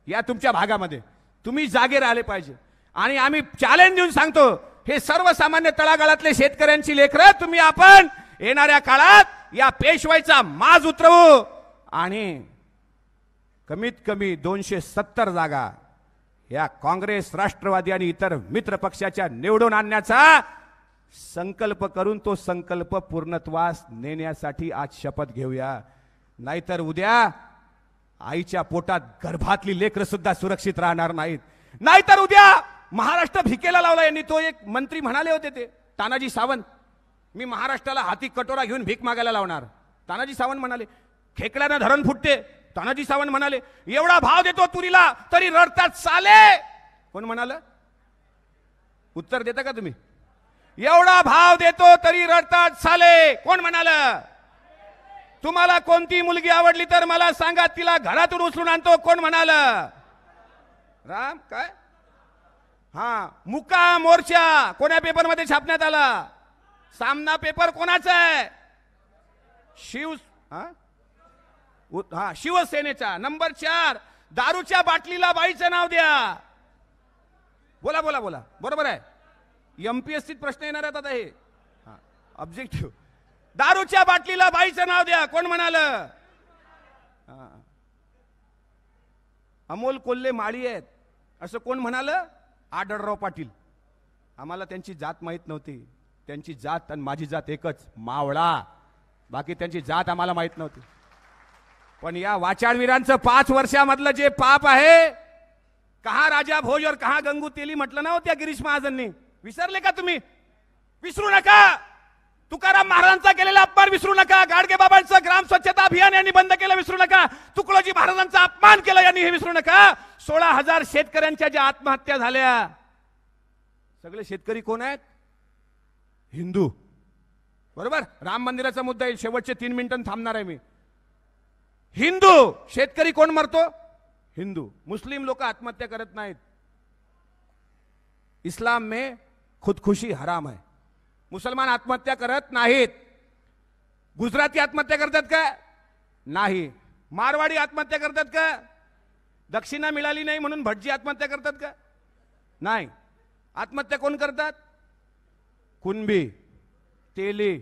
या तुमच्या भागामध्ये तुम्ही जागे राहिले पाहिजे. आणि आम्ही चॅलेंज देऊन सांगतो, हे सर्वसामान्य तळागाळातले शेतकऱ्यांची लेकरं तुम्ही आपण येणाऱ्या काळात या पेशवाईचा माज उतरवू आणि कमीत कमी 270 जागा या काँग्रेस, राष्ट्रवादी आणि इतर मित्र पक्षाच्या निवडून आणण्याचा संकल्प करून तो संकल्प पूर्णत्वास नेण्यासाठी आज शपथ घेऊया. नाहीतर उद्या आईच्या पोटात गर्भातली लेकरं सुद्धा सुरक्षित राहणार नाहीत. नाहीतर उद्या महाराष्ट्र भिकेला लावला. यांनी तो एक मंत्री म्हणाले होते, ते तानाजी सावंत, मी महाराष्ट्राला हाती कटोरा घेऊन भीक मागायला लावणार. तानाजी सावंत म्हणाले खेकड्यानं धरण फुटते. तानाजी सावंत म्हणाले एवढा भाव देतो तुरीला तरी रडतात साले. कोण म्हणाल? उत्तर देता का तुम्ही? एवढा भाव देतो तरी रडतात साले. कोण म्हणाल? तुम्हाला कोणती मुलगी आवडली तर मला सांगा, तिला घरातून उचलून आणतो. कोण म्हणाल? राम काय? हा, मुका मोर्चा कोण्या पेपर मध्ये छापण्यात आला? सामना पेपर कोणाचा आहे? शिवसेनेचा. नंबर 4, दारूच्या बाटलीला बाईचं नाव द्या. बोला बोला बोला, बरोबर आहे. एमपीएससीत प्रश्न येणार आहेत आता हे. ऑब्जेक्टिव्ह, दारूच्या बाटलीला बाईचं नाव द्या. कोण म्हणाल? अमोल कोल्हे माळी आहेत असं कोण म्हणाल? आढळराव पाटील. आम्हाला त्यांची जात माहित नव्हती. त्यांची जात आणि माझी जात एकच, मावळा. बाकी त्यांची जात आम्हाला माहित नव्हती. पण या वाचाळवीरांचं 5 वर्षामधलं जे पाप आहे, कहा राजा भोज और कहा गंगू तेली म्हटलं ना त्या गिरीश महाजननी. विसरले का तुम्ही? विसरू नका. तुकाराम महाराजांचा केलेला अपमान विसरू नका. गाडगे बाबांचं ग्राम स्वच्छता अभियान यांनी बंद केलं, विसरू नका. तुकडोजी महाराजांचा अपमान केला यांनी, हे विसरू नका. 16,000 शेतकऱ्यांच्या ज्या आत्महत्या झाल्या, सगळे शेतकरी कोण आहेत? हिंदू. बरोबर. राम मंदिराचा मुद्दा येईल, शेवटचे 3 मिनिटं थांबणार आहे मी. हिंदू शेतकरी कोण मरतो? हिंदू. मुस्लिम लोक आत्महत्या करत नाहीत. इस्लाम में खुदकुशी हराम है. मुसलमान आत्महत्या करत नाहीत. गुजराती आत्महत्या करतात का? नाही. मारवाडी आत्महत्या करतात का? दक्षिणा मिळाली नाही म्हणून भटजी आत्महत्या करतात का? नाही. आत्महत्या कोण करतात? कुणबी, तेली,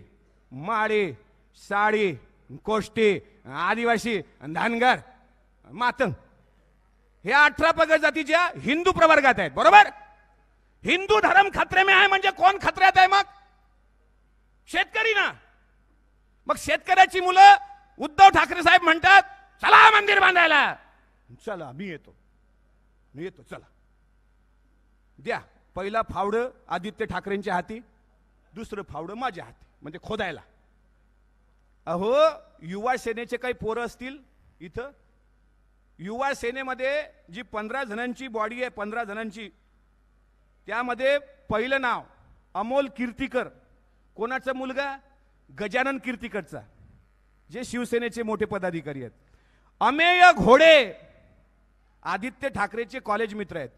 माळी, साडी, कोष्टी, आदिवासी, धनगर, मातंग, हे 18 पगड जातीच्या हिंदू प्रवर्गात आहेत. बरोबर. हिंदू धर्म खतरे में आहे म्हणजे कोण खतऱ्यात आहे? मग शेतकरी ना. मग शेतकऱ्याची मुलं उद्धव ठाकरे साहेब म्हणतात चला मंदिर बांधायला. चला मी येतो चला. द्या. पहिला फावडं आदित्य ठाकरेंच्या हाती, दुसरं फावडं माझ्या हाती, म्हणजे खोदायला. अहो, युवा सेनेचे काही पोरं असतील इथं. युवा सेनेमध्ये जी 15 जणांची बॉडी आहे, 15 जणांची, त्यामध्ये पहिलं नाव अमोल कीर्तिकर. कोणाचा मुलगा? गजानन कीर्तिकरचा, जे शिवसेनेचे मोठे पदाधिकारी आहेत. अमेय घोडे आदित्य ठाकरेचे कॉलेज मित्र आहेत.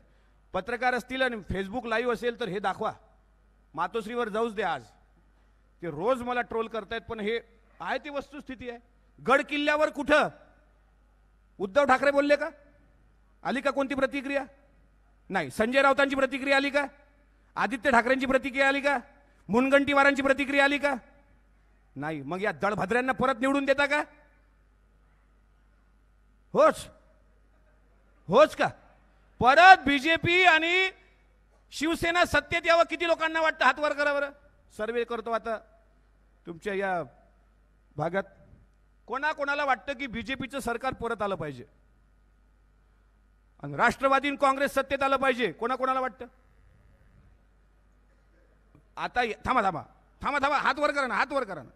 पत्रकार असतील आणि फेसबुक लाईव्ह असेल तर हे दाखवा. मातोश्रीवर जाऊच द्या. आज ते रोज मला ट्रोल करतायत, पण हे आहे ती वस्तुस्थिती आहे. गड किल्ल्यावर कुठं उद्धव ठाकरे बोलले का? आली का कोणती प्रतिक्रिया? नाही. संजय राऊतांची प्रतिक्रिया आली का? आदित्य ठाकरेंची प्रतिक्रिया आली का? मुनगंटीवारांची प्रतिक्रिया आली का? नाही. मग या दळभद्र्यांना परत निवडून देता का? होच होच का? परत बीजेपी आणि शिवसेना सत्तेत यावं किती लोकांना वाटतं? हात वर करा बरं. सर्वे करतो आता तुमच्या या भागात. कोणाकोणाला वाटतं की बीजेपीचं सरकार परत आलं पाहिजे आणि राष्ट्रवादी आणि काँग्रेस सत्तेत आलं पाहिजे? कोणाकोणाला वाटतं? आता थांबा थांबा थांबा थांबा, हात वर करा ना, हात वर करा ना.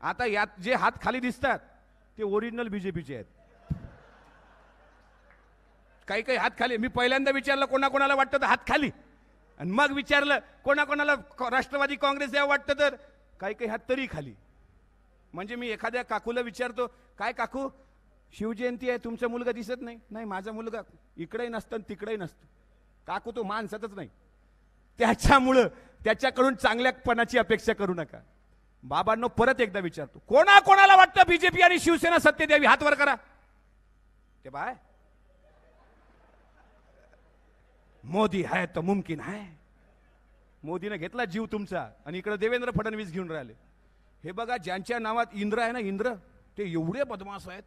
आता यात जे हात खाली दिसतात ते ओरिजिनल बीजेपीचे आहेत. काही काही हात खाली. मी पहिल्यांदा विचारलं कोणाकोणाला वाटतं तर हात खाली, आणि मग विचारलं कोणाकोणाला राष्ट्रवादी काँग्रेस यावं वाटतं तर काही काही हात तरी खाली. म्हणजे मी एखाद्या काकूला विचारतो, काय काकू शिवजयंती आहे, तुमचा मुलगा दिसत नाही? नाही, माझा मुलगा इकडेही नसतं तिकडेही नसतं. काकू तो माणसातच नाही. त्याच्यामुळं त्याच्याकडून चांगल्यापणाची अपेक्षा करू नका. बाबांनो परत एकदा विचारतो, कोणाकोणाला वाटतं बीजेपी आणि शिवसेना सत्तेत यावी? हात वर करा. ते बाय मोदी है तो मुमकिन है. मोदीने घेतला जीव तुमचा आणि इकडे देवेंद्र फडणवीस घेऊन राहिले. हे बघा, ज्यांच्या नावात इंद्र आहे ना, इंद्र, ते एवढे बदमाश आहेत.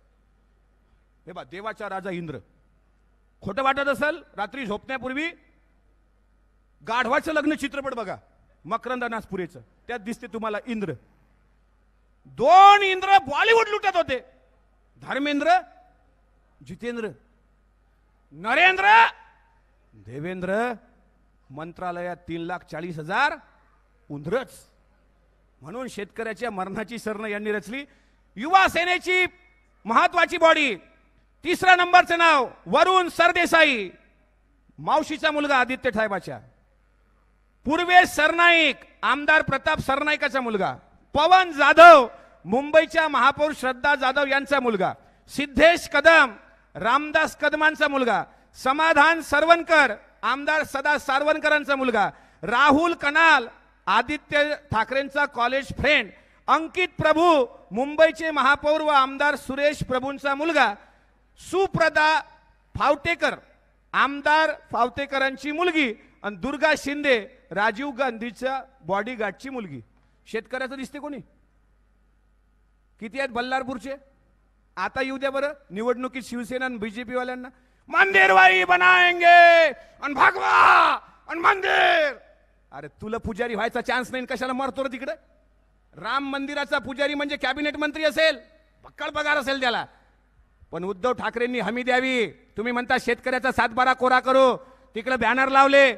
हे बघा, देवाचा राजा इंद्र. खोटं वाटत असेल, रात्री झोपण्यापूर्वी गाढवाचं लग्न चित्रपट बघा, मकरंद नासपुरेचं. त्यात दिसते तुम्हाला इंद्र. दोन इंद्र बॉलिवूड लुटत होते. धर्मेंद्र, जितेंद्र, नरेंद्र, देवेंद्र. मंत्रालयात 3,40,000 उंदरच. म्हणून शेतकऱ्याच्या मरणाची सरणं यांनी रचली. युवा सेनेची महत्वाची बॉडी. तिसरा नंबरचं नाव वरुण सरदेसाई, मावशीचा मुलगा आदित्य ठायबाच्या. पूर्वेश सरनाईक, आमदार प्रताप सरनाईकाचा मुलगा. पवन जाधव, मुंबईच्या महापौर श्रद्धा जाधव यांचा मुलगा. सिद्धेश कदम, रामदास कदमांचा मुलगा. समाधान सरवणकर, आमदार सदा सारवणकरांचा मुलगा. राहुल कनाल, आदित्य ठाकरेंचा कॉलेज फ्रेंड. अंकित प्रभू, मुंबईचे महापौर व आमदार सुरेश प्रभूंचा मुलगा. सुप्रदा फावटेकर, आमदार फावटेकरांची मुलगी. आणि दुर्गा शिंदे, राजीव गांधीच्या बॉडीगार्डची मुलगी. शेतकऱ्याचं दिसते कोणी? किती आहेत बल्लारपूरचे? आता येऊ द्या बरं निवडणुकीत शिवसेना आणि बीजेपी वाल्यांना. मंदिरवाई बनाएंगे आणि भगवा आणि मंदिर. अरे तुला पुजारी व्हायचा चान्स नाही, कशाला मरतो रे तिकडे? राम मंदिराचा पुजारी म्हणजे कॅबिनेट मंत्री असेल, पक्कड पगार असेल त्याला. पण उद्धव ठाकरेंनी हमी द्यावी. तुम्ही म्हणता शेतकऱ्याचा 7-12 कोरा करू, तिकडे बॅनर लावले.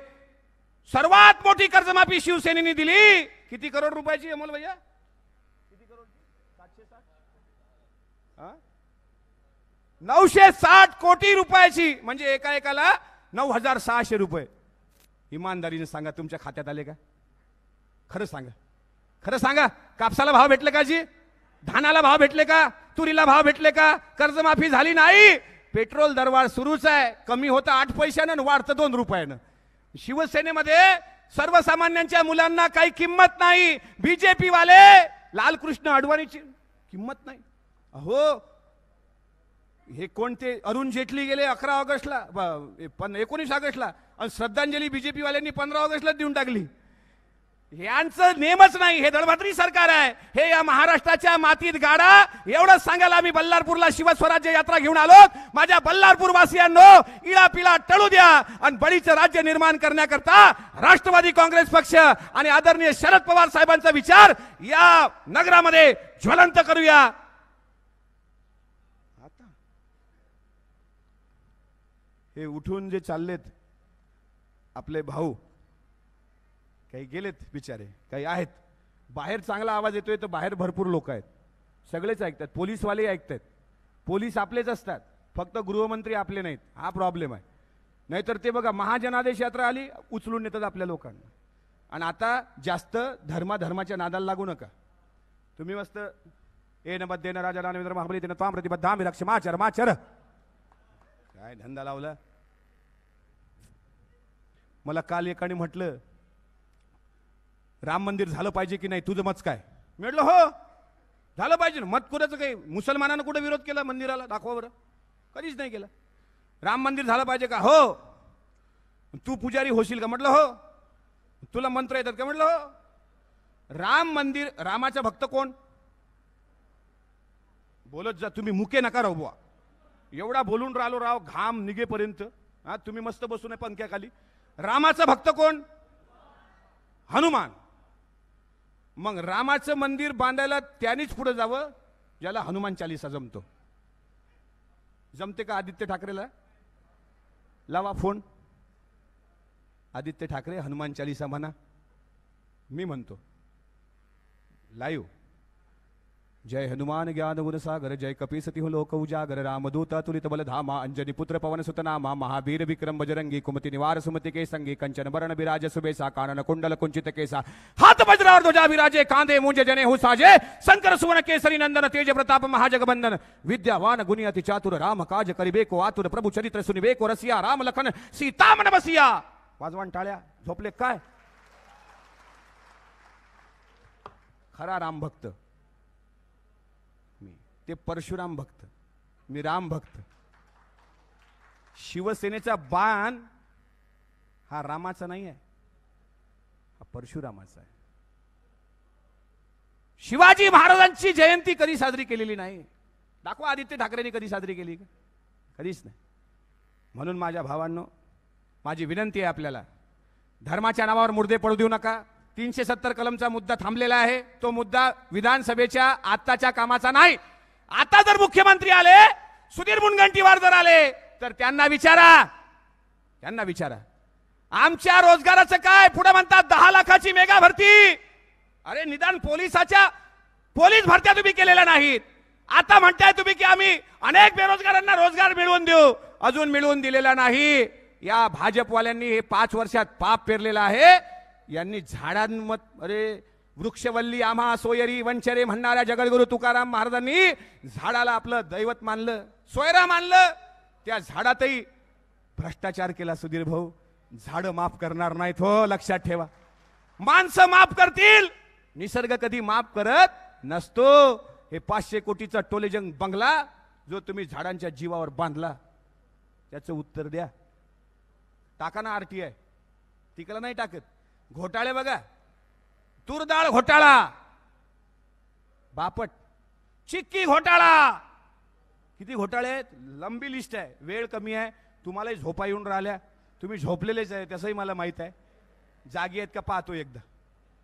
सर्वात मोठी कर्जमाफी शिवसेनेने दिली. किती करोड रुपयाची अमोल भैया? किती करोड? 960 कोटी रुपयाची. म्हणजे एका एकाला 9,600 रुपये. इमानदारीने सांगा, तुमच्या खात्यात आले का? खरं सांगा, खरं सांगा. कापसाला भाव भेटले का जी? धानाला भाव भेटले का? तुरीला भाव भेटले का? कर्जमाफी झाली नाही. पेट्रोल दरवाढ सुरूच आहे. कमी होतं 8 पैशानं, वाढतं 2 रुपयानं. शिवसेनेमध्ये सर्वसामान्यांच्या मुलांना काही किंमत नाही. बीजेपी वाले लालकृष्ण अडवाणीची किंमत नाही. अहो, हे कोणते अरुण जेटली गेले 11 ऑगस्टला, 19 ऑगस्टला, आणि श्रद्धांजली बीजेपी वाल्यांनी 15 ऑगस्टला देऊन टाकली. यांचं नेमच नाही. हे दळभद्री सरकार आहे. हे या महाराष्ट्राच्या मातीत गाडा. एवढंच सांगायला आम्ही बल्लारपूरला शिवस्वराज्य यात्रा घेऊन आलो. माझ्या बल्लारपूर वासियांनो, इळा पिला टळू द्या आणि बळीचं राज्य निर्माण करण्याकरता राष्ट्रवादी काँग्रेस पक्ष आणि आदरणीय शरद पवार साहेबांचा विचार या नगरामध्ये ज्वलंत करूया. आता हे उठून जे चाललेत आपले भाऊ, काही गेलेत बिचारे, काही आहेत बाहेर. चांगला आवाज येतोय तर बाहेर भरपूर लोक आहेत, सगळेच ऐकतात. पोलीसवाले ऐकतात. पोलीस आपलेच असतात, फक्त गृहमंत्री आपले नाहीत. हा प्रॉब्लेम आहे. नाहीतर ते बघा, महाजनादेश यात्रा आली, उचलून नेतात आपल्या लोकांना. आणि आता जास्त धर्माच्या नादाला लागू नका. तुम्ही मस्त ए नबद्देन राजा रानवेंद्र महाबली तेन त्वाम प्रतिबद्धाम विरक्ष माचर माचर. काय धंदा लावला? मला काल एकाने म्हटलं, राम मंदिर झालं पाहिजे की नाही, तुझं मत काय? मी म्हटलं हो झालं पाहिजे. मत कुणाचं काही? मुसलमानानं कुठे विरोध केला मंदिराला? दाखवा बरं. कधीच नाही केला. राम मंदिर झालं पाहिजे का? हो. तू पुजारी होशील का? म्हटलं हो. तुला मंत्र येतात का? म्हटलं हो. राम मंदिर, रामाचा भक्त कोण? बोलत जा, तुम्ही मुके नका राहू बुवा. एवढा बोलून राहिलो राव, घाम निघेपर्यंत. हा, तुम्ही मस्त बसून आहे पंख्याखाली. रामाचा भक्त कोण? हनुमान. मग रामाचं मंदिर बांधायला त्यानेच पुढे जावं ज्याला हनुमान चालीसा जमतो. जमते का आदित्य ठाकरेला? लावा फोन. आदित्य ठाकरे हनुमान चालीसा म्हणा. मी म्हणतो लाईव्ह. जय हनुमान ज्ञान गुण सागर, जय कपीसती लोक उजागर, रामदूत तुलित बल धामा, अंजनी पुत्र पवन सुत नामा, महावीर विक्रम बजरंगी, कुमति निवार सुमति के संगी, कंचन बरण विराज सुबेसा, कानन कुंडल कुंचित केसा, हाथ वज्र और ध्वजा विराजे, कांधे मूंज जने हु साजे, शंकर सुवन केसरी नंदन, तेज प्रताप महाजगबंदन, विद्यावान गुणी अति चातुर, राम काज करिबे को आतुर, प्रभु चरित्र सुनिबे को रसिया, राम लखन सीता मन बसिया. वाजवान टाळ्या. झोपले काय? खरा राम भक्त मी. ते परशुराम भक्त, मी राम भक्त. शिवसेनेचा बाण हा रामाचा नाही आहे, हा परशुरामाचा आहे. शिवाजी महाराजांची जयंती कधी साजरी केलेली नाही. दाखवा आदित्य ठाकरेंनी कधी साजरी केली का? कधीच नाही. म्हणून माझ्या भावांनो, माझी विनंती आहे आपल्याला, धर्माच्या नावावर मुर्दे पडू देऊ नका. 370 कलमचा मुद्दा थांबलेला आहे. तो मुद्दा विधानसभेच्या आत्ताच्या कामाचा नाही. आता जर मुख्यमंत्री आले, सुधीर मुनगंटीवार जर आले, तर त्यांना विचारा आमच्या रोजगाराचं काय. पुढे म्हणतात 10 लाखाची मेगा भरती. अरे निदान पोलीस भरत्या तुम्ही केलेल्या नाहीत. आता म्हणताय तुम्ही की आम्ही अनेक बेरोजगारांना रोजगार मिळवून देऊ, अजून मिळवून दिलेला नाही. या भाजपवाल्यांनी हे 5 वर्षात पाप पेरलेलं आहे. यांनी झाडांमत, अरे वृक्षवल्ली आम्हा सोयरी वंचरे म्हणणाऱ्या जगद्गुरु तुकाराम महाराजांनी झाडाला आपलं दैवत मानलं, सोयरा मानलं. त्या झाडातही भ्रष्टाचार केला. सुधीर भाऊ, झाड माफ करणार नाहीत हो, लक्षात ठेवा. माणसं माफ करतील, निसर्ग कधी माफ करत नसतो. हे 500 कोटीचा टोलेजंग बंगला जो तुम्ही झाडांच्या जीवावर बांधला, त्याचं उत्तर द्या. टाका ना RTI. तिकडे नाही टाकत. घोटाळे बघा, तुरडाळ घोटाळा, बापट, चिक्की घोटाळा, किती घोटाळे आहेत. लंबी लिस्ट आहे. वेळ कमी आहे. तुम्हालाही झोपा येऊन राहिल्या. तुम्ही झोपलेलेच आहे तसंही मला माहित आहे. जागी आहेत का पाहतो एकदा.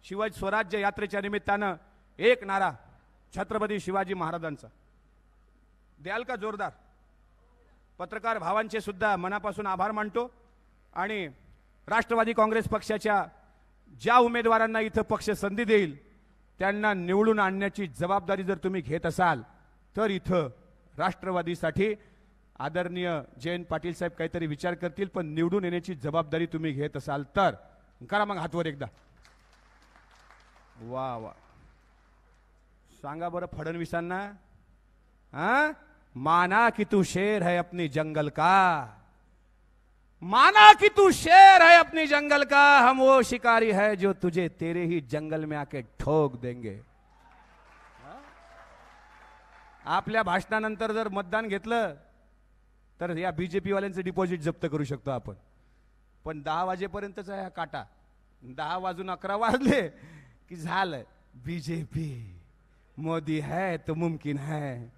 शिवाजी स्वराज्य यात्रेच्या निमित्तानं एक नारा छत्रपती शिवाजी महाराजांचा द्याल का? जोरदार. पत्रकार भावांचे सुद्धा मनापासून आभार मानतो. आणि राष्ट्रवादी काँग्रेस पक्षाच्या ज्या उमेदवारांना इथं पक्ष संधी देईल त्यांना निवडून आणण्याची जबाबदारी जर तुम्ही घेत असाल, तर इथं राष्ट्रवादीसाठी आदरणीय जयंत पाटील साहेब काहीतरी विचार करतील. पण निवडून येण्याची जबाबदारी तुम्ही घेत असाल तर करा मग हातवर एकदा. वा वा. सांगा बरं फडणवीसांना, हा, माना कि तू शेर है अपनी जंगल का, माना कि तू शेर है अपनी जंगल का, हम वो शिकारी है जो तुझे तेरे ही जंगल में आके ठोक देंगे. आपल्या भाषणानंतर जर मतदान घेतलं तर या बीजेपी वाल्यांचं डिपॉझिट जप्त करू शकतो आपण. पण 10 वाजेपर्यंतच आहे हा काटा. 10 वाजून 11 वाजले की झालं. बीजेपी, मोदी है तो मुमकिन है.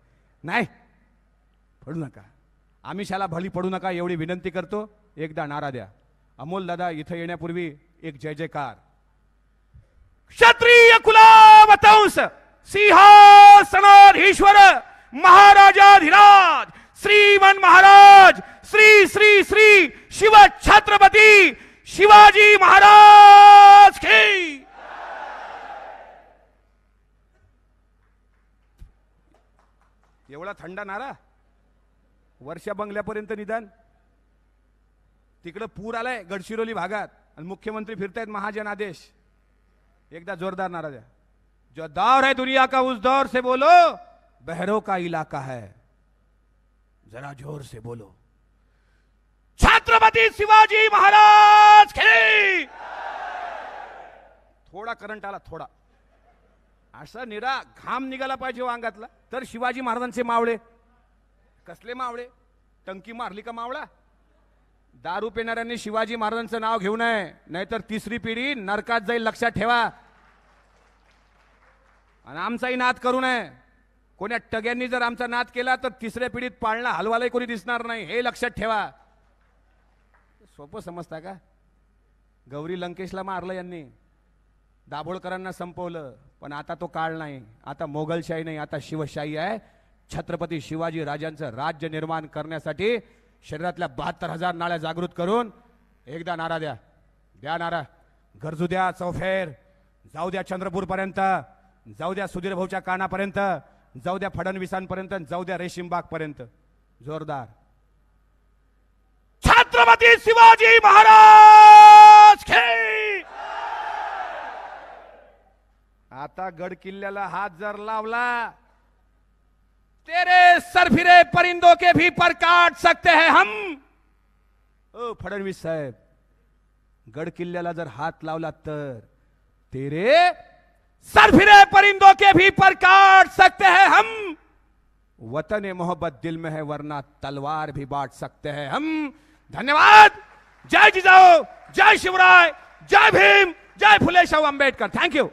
नाही, पडू नका. आमिषाला भली पडू नका एवढी विनंती करतो. एकदा नारा द्या. अमोल दादा इथं येण्यापूर्वी एक जय जयकार. क्षत्रिय कुलावतंस सिंहासनाधीश्वर महाराजाधिराज श्रीमन महाराज श्री श्री श्री शिव छत्रपती शिवाजी महाराज की. एवढा थंड नारा वर्षा बंगल्यापर्यंत निदान. तिकडे पूर आलाय गडचिरोली भागात आणि मुख्यमंत्री फिरतायत महाजन आदेश. एकदा जोरदार नारा द्या. जो दौर है दुनिया का उस दौर से बोलो, बहरों का इलाका है, जरा जोर से बोलो. छत्रपती शिवाजी महाराज की. थोडा करंट आला, थोडा असा निरा घाम निघाला पाहिजे अंगातला. तर शिवाजी महाराजांचे मावळे. कसले मावळे? टंकी मारली का मावळा? दारू पिणाऱ्यांनी शिवाजी महाराजांचं नाव घेऊ नये, नाहीतर तिसरी पिढी नरकात जाईल, लक्षात ठेवा. आणि आमचाही नाद करू नये. कोण्या टग्यांनी जर आमचा नाद केला तर तिसऱ्या पिढीत पाळणा हलवालाही कोणी दिसणार नाही, हे लक्षात ठेवा. सोपं समजता का? गौरी लंकेशला मारलं यांनी, दाभोळकरांना संपवलं, पण आता तो काळ नाही. आता मोगलशाही नाही, आता शिवशाही आहे. छत्रपती शिवाजी राजांचं राज्य निर्माण करण्यासाठी शरीरातल्या 72,000 नाळ्या जागृत करून एकदा नारा द्या. द्या नारा. गरजू द्या चौफेर, जाऊ द्या चंद्रपूर पर्यंत, जाऊ द्या सुधीर भाऊच्या कानापर्यंत, जाऊ द्या फडणवीसांपर्यंत, जाऊ द्या रेशीमबाग पर्यंत. जोरदार. छत्रपती शिवाजी महाराज की. आता गड किल्ल्याला हात जर लावला, तेरे सरफिरे परिंदों के भी पर काट सकते हैं हम. ओ फडणवीस साहेब, गड किल्ल्याला जर हात लावला तर तेरे सरफिरे परिंदों के भी पर काट सकते हैं हम. वतन मोहब्बत दिल में है वरना तलवार भी बांट सकते हैं हम. धन्यवाद. जय जिजाऊ, जय शिवराय, जय भीम, जय फुले शाहू आंबेडकर. Thank you.